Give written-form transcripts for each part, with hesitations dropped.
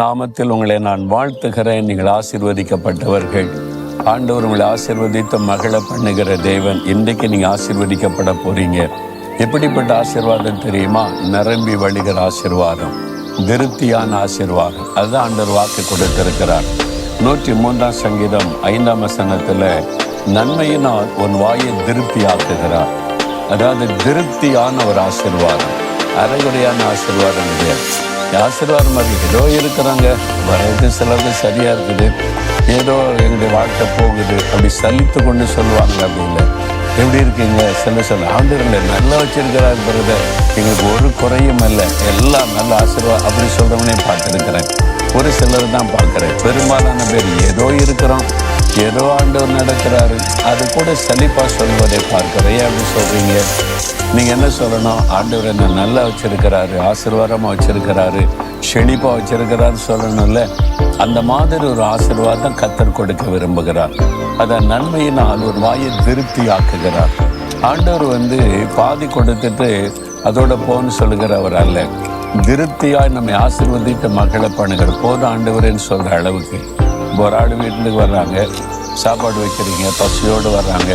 நாமத்தில் உங்களை நான் வாழ்த்துகிறேன். நீங்கள் ஆசீர்வதிக்கப்பட்டவர்கள். ஆண்டவர் உங்களை ஆசீர்வதித்து மகிழ பண்ணுகிற தேவன். இன்றைக்கு நீங்கள் ஆசீர்வதிக்கப்பட போறீங்க. எப்படிப்பட்ட ஆசீர்வாதம் தெரியுமா? நிரம்பி வழிகிற ஆசீர்வாதம், திருப்தியான ஆசீர்வாதம். அதுதான் ஆண்டவர் வாக்கு கொடுத்திருக்கிறார். 103 சங்கீதம் 5 வசனத்துல நன்மையினால் உன் வாயை திருப்தி ஆக்குகிறார். அதாவது திருப்தியான ஒரு ஆசீர்வாதம், அரைகுறையான ஆசீர்வாதம் கிடையாது. ஆசீர்வாதம் மாதிரி ஏதோ இருக்கிறாங்க, வர்றது சிலது சரியா இருக்குது, ஏதோ எங்களுடைய வாழ்க்கை போகுது அப்படி சலித்து கொண்டு சொல்லுவாங்க. அப்படி இல்லை. எப்படி இருக்கீங்க? சொல்ல ஆண்டவர்களை நல்லா வச்சிருக்கிறார் பிறகு, எங்களுக்கு ஒரு குறையும் இல்லை, எல்லாம் நல்ல ஆசீர்வாதம் அப்படி சொல்றவனையும் பார்த்துருக்கிறேன். ஒரு சிலர் தான் பார்க்குறேன். பெரும்பாலான பேர் ஏதோ இருக்கிறோம், ஏதோ ஆண்டவர் நடக்கிறாரு, அது கூட சலிப்பா சொல்வதை பார்க்கிறேன். அப்படி சொல்றீங்க. நீங்க என்ன சொல்லணும்? ஆண்டவர் என்ன நல்லா வச்சிருக்கிறாரு, ஆசீர்வாதமா வச்சிருக்கிறாரு, செழிப்பா வச்சிருக்கிறாரு சொல்லணும்ல. அந்த மாதிரி ஒரு ஆசீர்வாதம் கர்த்தர் கொடுக்க விரும்புகிறார். அதான் நன்மையினால் ஒரு வாயை திருப்தி ஆக்குகிறார். ஆண்டவர் பாதி கொடுத்துட்டு அதோட போன்னு சொல்லுகிறவர் அல்ல. திருப்தியாய் நம்மை ஆசீர்வதித்து மகளை பண்ணுகிற போது ஆண்டவரேன்னு சொல்ற அளவுக்கு. ஒரு ஆள் வீட்டுக்கு வர்றாங்க, சாப்பாடு வைக்கிறீங்க, பசியோடு வர்றாங்க,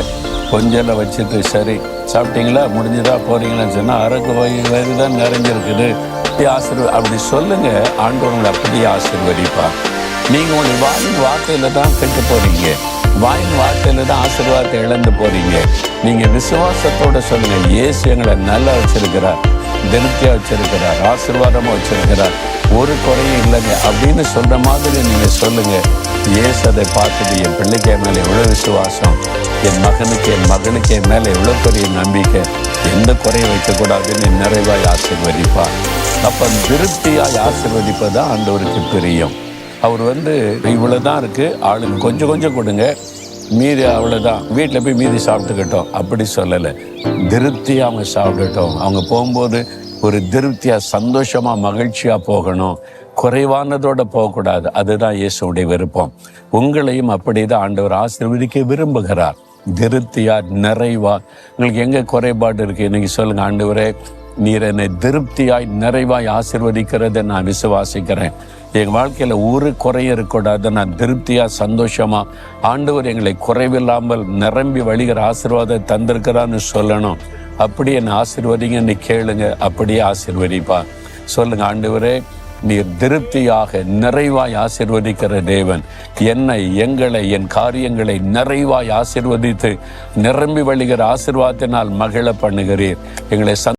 கொஞ்சம் வச்சுட்டு சரி சாப்பிட்டீங்களா, முடிஞ்சதா, போறீங்களான்னு சொன்னா அரக்கு வயிறு தான் நிறைஞ்சிருக்குது, அப்படி சொல்லுங்க. ஆண்டவர் உங்களை அப்படியே ஆசீர்வதிப்பார். நீங்க உங்களுடைய வாயின் வார்த்தையில தான் கெட்டு போறீங்க, வாயின் வார்த்தையில தான் ஆசீர்வாதத்தை இழந்து போறீங்க. நீங்க விசுவாசத்தோட சொல்லுங்க, இயேசு எங்களை நல்லா வச்சிருக்கிறார், திருப்தியா வச்சிருக்கிறார், ஆசீர்வாதமா வச்சிருக்கிறார், ஒரு குறையும் இல்லைங்க அப்படின்னு சொல்ற மாதிரி நீங்க சொல்லுங்க. இயேசு அதை பார்த்துட்டு என் பிள்ளைக்கு என் மேலே எவ்வளோ விசுவாசம், என் மகனுக்கு என் மகனுக்கு என் மேலே எவ்வளோ பெரிய நம்பிக்கை, எந்த குறையும் வைக்கக்கூடாதுன்னு நிறைவாய் ஆசீர்வதிப்பார். அப்போ திருப்தியாய் ஆசீர்வதிப்பதான் ஆண்டவருக்கு பிரியம். அவர் இவ்வளோதான் இருக்கு, ஆளுங்க கொஞ்சம் கொஞ்சம் கொடுங்க, மீதி அவ்வளோதான், வீட்டில் போய் மீதி சாப்பிட்டுக்கிட்டோம் அப்படி சொல்லலை. திருப்தியாக அவங்க சாப்பிட்டுட்டோம். அவங்க போகும்போது ஒரு திருப்தியா சந்தோஷமா மகிழ்ச்சியா போகணும், குறைவானதோட போகக்கூடாது. அதுதான் இயேசுடைய விருப்பம். உங்களையும் அப்படிதான் ஆண்டவர் ஆசீர்வதிக்க விரும்புகிறார். திருப்தியா நிறைவா. உங்களுக்கு எங்க குறைபாடு இருக்கு இன்னைக்கு சொல்லுங்க. ஆண்டவரே, நீர் என்னை திருப்தியாய் நிறைவாய் ஆசீர்வதிக்கிறத நான் விசுவாசிக்கிறேன். என் வாழ்க்கையில ஒரு குறையும் இருக்கக்கூடாது, நான் திருப்தியா சந்தோஷமா ஆண்டவர் எங்களை குறைவில்லாமல் நிரம்பி வழிகிற ஆசீர்வாதம் தந்திருக்கிறான்னு சொல்லணும். அப்படி என்னை ஆசீர்வதிங்கன்னு கேளுங்க, அப்படியே ஆசீர்வதிப்பா. சொல்லுங்க, ஆண்டவரே, நீர் திருப்தியாக நிறைவாய் ஆசீர்வதிக்கிற தேவன். என்னை, எங்களை, என் காரியங்களை நிறைவாய் ஆசீர்வதித்து நிரம்பி வழிகிற ஆசீர்வாதத்தினால் மகிழ பண்ணுகிறீர். எங்களை